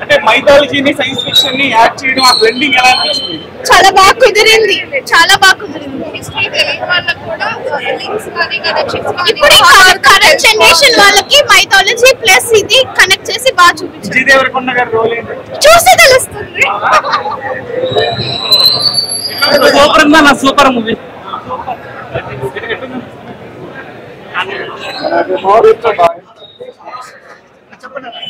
అంటే మైథాలజీని science fiction ని add చేయడం ఆ బ్లెండింగ్ ఎలా అనిపించింది? చాలా బాగా కుదిరింది, చాలా బాగా కుదిరింది. ఇప్పుడు కరెంట్ జనరేషన్ వాళ్ళకి మైథాలజీ ప్లస్ ఇది కనెక్ట్ చేసి బాగా చూపించారు. విజయ్ దేవరకొండ గారి రోల్ ఏంటి? చూస్తే తెలుస్తుంది. సూపర్ ఉందా? నా సూపర్ మూవీ.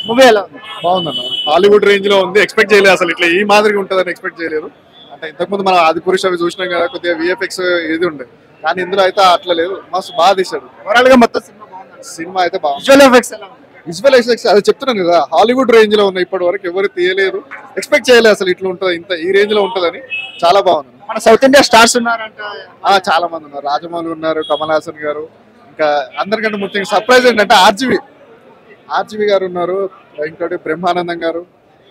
మూవీ ఎలా ఉంది? బాగుందన్న, హాలీవుడ్ రేంజ్ లో ఉంది. ఎక్స్పెక్ట్ చేయలేదు అసలు ఇట్లా ఈ మాదిరిగా ఉంటుందని ఎక్స్పెక్ట్ చేయలేదు. అంటే ఇంతకుముందు మనం ఆది పురుష అవి చూసినాం కదా, కొద్దిగా విఎఫ్ఎక్స్ ఏది ఉండే, కానీ ఇందులో అయితే అట్లా లేదు. మస్తు బాగా తీశాడు. ఓవరాల్ గా మొత్తం సినిమా అయితే బాగుంది. విజువల్ ఎఫెక్ట్స్ ఎలా ఉంది? విజువల్ ఎఫెక్ట్స్ అది చెప్తున్నాను కదా, హాలీవుడ్ రేంజ్ లో ఉన్నాయి. ఇప్పటి వరకు ఎవరు తీయలేదు, ఎక్స్పెక్ట్ చేయలేదు అసలు ఇట్లా ఉంటుంది, ఇంత ఈ రేంజ్ లో ఉంటుందని. చాలా బాగుంది. మన సౌత్ ఇండియా స్టార్స్ ఉన్నారంట, చాలా మంది ఉన్నారు. రాజమౌళి ఉన్నారు, కమల్ హాసన్ గారు, ఇంకా అందరికంటే ముఖ్యంగా సర్ప్రైజ్ ఏంటంటే ఆర్జీవి గారు ఉన్నారు, ఇంకోటి బ్రహ్మానందం గారు,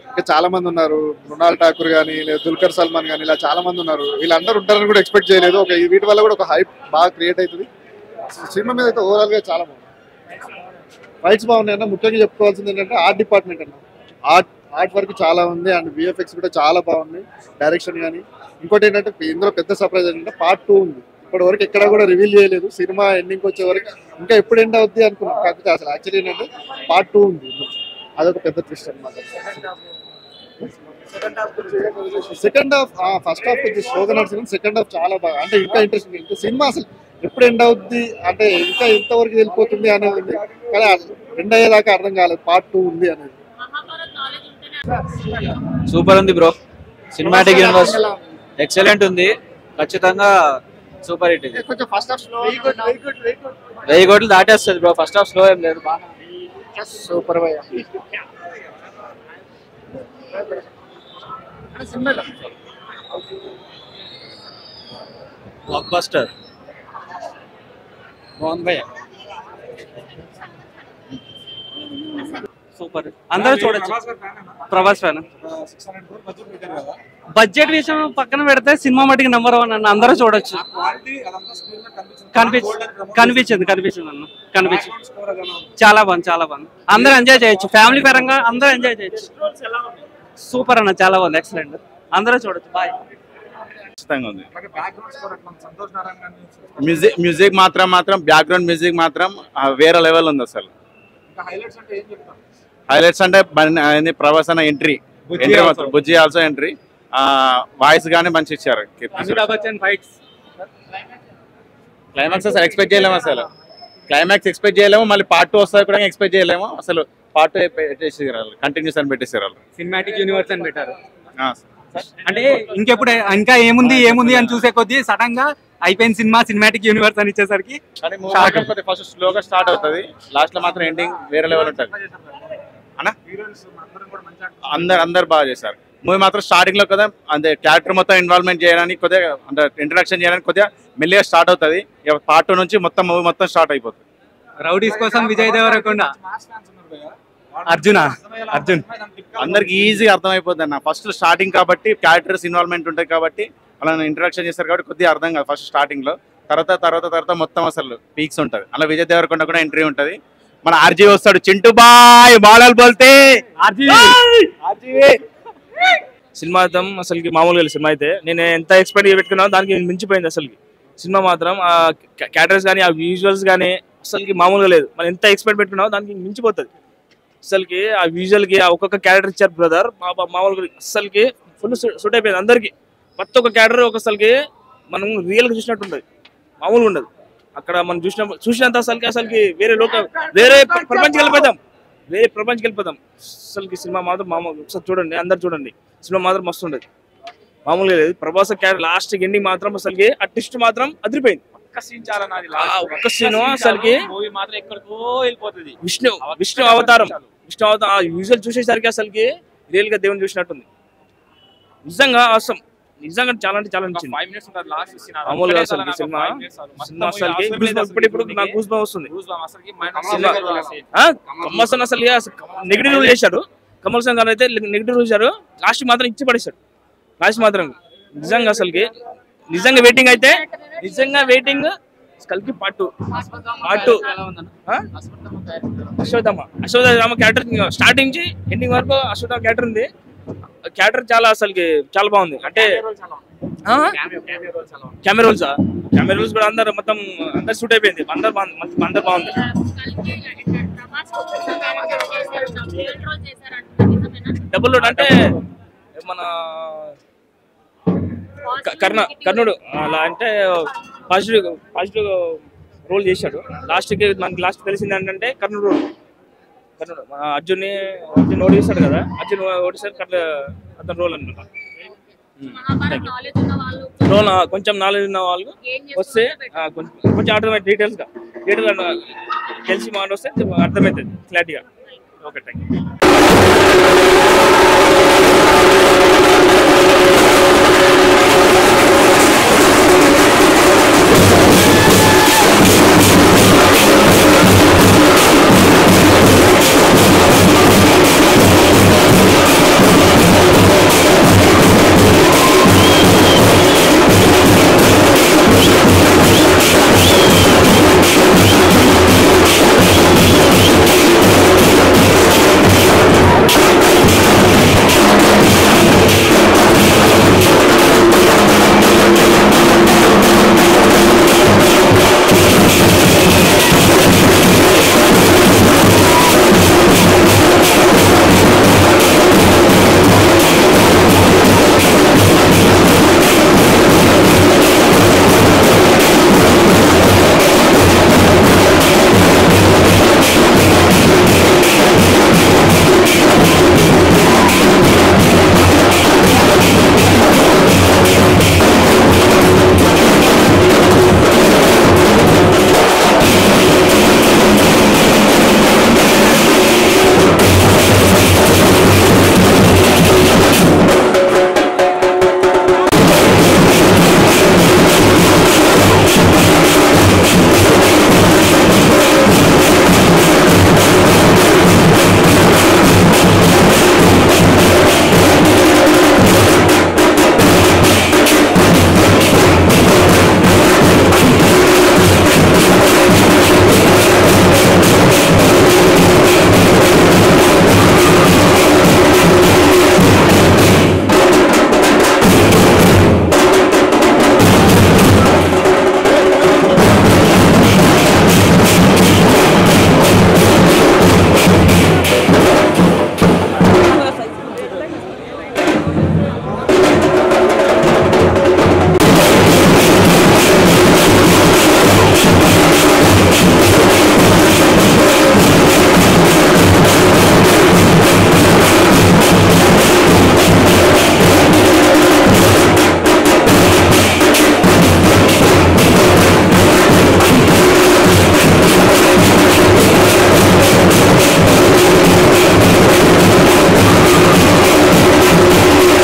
ఇంకా చాలా మంది ఉన్నారు. మృణాల్ ఠాకూర్ కానీ, లేదా దుల్కర్ సల్మాన్ కానీ, ఇలా చాలా మంది ఉన్నారు. వీళ్ళందరూ ఉంటారని కూడా ఎక్స్పెక్ట్ చేయలేదు. వీటి వల్ల కూడా ఒక హైప్ బాగా క్రియేట్ అవుతుంది. సినిమా మీద అయితే ఓవరాల్ గా చాలా బాగుంది. ఫైట్స్ బాగున్నాయి అన్న. ముఖ్యంగా చెప్పుకోవాల్సింది ఏంటంటే ఆర్ట్ డిపార్ట్మెంట్ అన్న, ఆర్ట్ వర్క్ చాలా ఉంది. అండ్ విఎఫ్ఎక్స్ కూడా చాలా బాగుంది, డైరెక్షన్ కానీ. ఇంకోటి ఏంటంటే ఇందులో పెద్ద సర్ప్రైజ్ ఏంటంటే పార్ట్ 2 ఉంది. ఇప్పటి వరకు ఎక్కడ కూడా రివీల్ చేయలేదు. సినిమా ఎండింగ్ వచ్చే వరకు ఇంకా ఎప్పుడు ఎండ్ అవుద్ది అనుకున్నాం, కాకపోతే అసలు యాక్చువల్లీ ఏంటంటే పార్ట్ 2 ఉంది. అదొక పెద్ద ట్విస్ట్ అనమాట. సెకండ్ హాఫ్ ఫస్ట్ హాఫ్ కొంచెం స్లోగా నడిచింది, సెకండ్ హాఫ్ చాలా బాగా, అంటే ఇంకా ఇంట్రెస్టింగ్. ఇంకా సినిమా అసలు ఎప్పుడు ఎండ్ అవుద్ది, అంటే ఇంకా ఎంతవరకు వెళ్ళిపోతుంది అనేది ఉంది, కానీ ఎండ్ అయ్యేదాకా అర్థం కాలేదు. పార్ట్ 2 ఉంది అనేది. సూపర్ ఉంది బ్రో. సినిమాటిక్ యూనివర్స్ ఎక్సలెంట్ ఉంది, ఖచ్చితంగా సూపర్ హిట్. ఇది కొంచెం ఫస్ట్ హాఫ్ స్లో, 1000 కోట్లు దాటేస్తుంది బ్రో. ఫస్ట్ హాఫ్ స్లో ఏం లేదు, సూపర్ భయ్యా. బ్లాక్ బస్టర్ బాగుంది భయ్యా, సూపర్. అందరూ చూడొచ్చు. ప్రభాస్ ఫ్యాన్. బడ్జెట్ విషయం పక్కన పెడితే సినిమా మటుకు నెంబర్ 1 అన్న. అందరూ చూడొచ్చు. కనిపించింది అన్న, చాలా బాగుంది. అందరూ ఎంజాయ్ చేయొచ్చు. ఫ్యామిలీ పరంగా అందరూ ఎంజాయ్ చేయొచ్చు. సూపర్ అన్న, చాలా బాగుంది, ఎక్సలెంట్. అందరూ చూడొచ్చు. బాయ్. మ్యూజిక్ మాత్రం బ్యాక్గ్రౌండ్ మ్యూజిక్ మాత్రం వేరే లెవెల్ ఉంది అసలు. హైలైట్స్ అంటే ప్రభాస్ అన్న ఎంట్రీ బుజ్జి ఆల్సో ఎంట్రీ, వాయిస్ గానీ మంచి ఇచ్చారు. క్లైమాక్స్ అసలు ఎక్స్పెక్ట్ చేయలేము, అసలు క్లైమాక్స్ ఎక్స్పెక్ట్ చేయలేము. మళ్ళీ పార్ట్ 2 వస్తారు కూడా ఎక్స్పెక్ట్ చేయలేము. అసలు పార్ట్ 2 పెట్టేసారు, కంటిన్యూస్ అని పెట్టేసారు. సినిమాటిక్ యూనివర్స్ అని పెట్టారు. అంటే ఇంకా ఏముంది అని చూసే కొద్దీ సడన్ గా అయిపోయిన సినిమా సినిమాటిక్ యూనివర్స్ అని ఇచ్చేసరికి ఫస్ట్ స్లోగా స్టార్ట్ అవుతుంది, లాస్ట్ లో మాత్రం ఎండింగ్ వేరే లెవెల్ ఉంటుంది అన్న. అందరు బాగా చేశారు. మూవీ మాత్రం స్టార్టింగ్ లో కదా అంటే క్యారెక్టర్ మొత్తం ఇన్వాల్వ్మెంట్ చేయడానికి కొద్దిగా అంటే ఇంట్రడక్షన్ చేయడానికి కొద్దిగా మెల్లిగా స్టార్ట్ అవుతుంది. పార్ట్ 2 నుంచి మొత్తం మూవీ మొత్తం స్టార్ట్ అయిపోతుంది. రౌడీస్ కోసం విజయ్ దేవరకొండ, అర్జున్ అందరికి ఈజీగా అర్థమైపోతుంది అన్న. ఫస్ట్ స్టార్టింగ్ కాబట్టి క్యారెక్టర్స్ ఇన్వాల్వ్మెంట్ ఉంటాయి కాబట్టి అలా ఇంట్రడక్షన్ చేస్తారు కాబట్టి కొద్దిగా అర్థం కాదు ఫస్ట్ స్టార్టింగ్ లో. తర్వాత మొత్తం అసలు పీక్స్ ఉంటుంది. అలా విజయ్ దేవరకొండ కూడా ఎంట్రీ ఉంటుంది. మన ఆర్జీ వస్తాడు, చింటూ బాయ్ బాలలు బోల్తే సినిమా అసలు మామూలుగా సినిమా అయితే నేను ఎంత ఎక్స్పెక్ట్ పెట్టుకున్నాను దానికి మించిపోయింది అసలు. సినిమా మాత్రం ఆ క్యారెక్టర్స్ కానీ ఆ విజువల్స్ కానీ అసలుకి మామూలుగా లేదు. మనం ఎంత ఎక్స్పెక్ట్ పెట్టుకున్నామో దానికి మించిపోతుంది అసలుకి. ఆ విజువల్కి ఒక్కొక్క క్యారెక్టర్ ఇచ్చారు బ్రదర్, మామూలుగా అసలుకి ఫుల్ సూట్ అయిపోయింది అందరికి. ప్రతి ఒక్క క్యారెక్టర్ ఒకసారికి మనం రియల్గా చూసినట్టు ఉంటుంది, మామూలుగా ఉండదు. అక్కడ మనం చూసినంత అసలుకి వేరే ప్రపంచం వెళ్ళిపోతాం అసలుకి. సినిమా మాత్రం మామూలు ఒకసారి చూడండి, అందరు చూడండి. సినిమా మాత్రం మస్తు ఉండదు, మామూలుగా లేదు. ప్రభాస్ క్యారెక్టర్ లాస్ట్ ఎండింగ్ మాత్రం అసలుకి ఆ ట్విస్ట్ మాత్రం అదిరిపోయింది. ఒక్క సీన్ అసలుకి విష్ణు అవతారం ఆ విజువల్ చూసేసరికి అసలుకి రియల్ గా దేవుని చూసినట్టుంది. నిజంగా అవసరం, నిజంగా చాలా అంటే చాలా నచ్చింది. మామూలుగా అసలు సినిమా అసలుకి ఇప్పుడు నాకు గూస్ బంప్స్ వస్తుంది. కమల్ హాసన్ అసలు నెగిటివ్ రూల్ చేశాడు. కమల్ హాసన్ గారు అయితే నెగిటివ్ రూల్ చేశారు, లాస్ట్ మాత్రం ఇచ్చి పడేశాడు. లాస్ట్ మాత్రం నిజంగా అసలుకి నిజంగా వెయిటింగ్ కల్కి పార్ట్ 2 అశ్వత్థామ క్యారెక్టర్ స్టార్టింగ్ నుంచి ఎండింగ్ వరకు అశ్వత్థామ క్యారెక్టర్ ఉంది. క్యారెక్టర్ చాలా బాగుంది. అంటే కెమెరా రోల్స్ కూడా అందరు సూట్ అయిపోయింది. అందరు బాగుంది. డబుల్ రోడ్ అంటే మన కర్ణుడు అలా అంటే పాజిటివ్ రోల్ చేశాడు. మనకి లాస్ట్ తెలిసింది ఏంటంటే కర్ణుడు అర్జున్ ఓడిస్తాడు కదా, అర్జున్ ఓడిస్తాడు అతని రోల్ అనమాట. రోల్ కొంచెం నాలెడ్జ్ ఉన్న వాళ్ళు వస్తే కొంచెం అర్థమైంది. డీటెయిల్గా తెలిసి మాట వస్తే అర్థమవుతుంది క్లారిటీగా. Okay, thank you.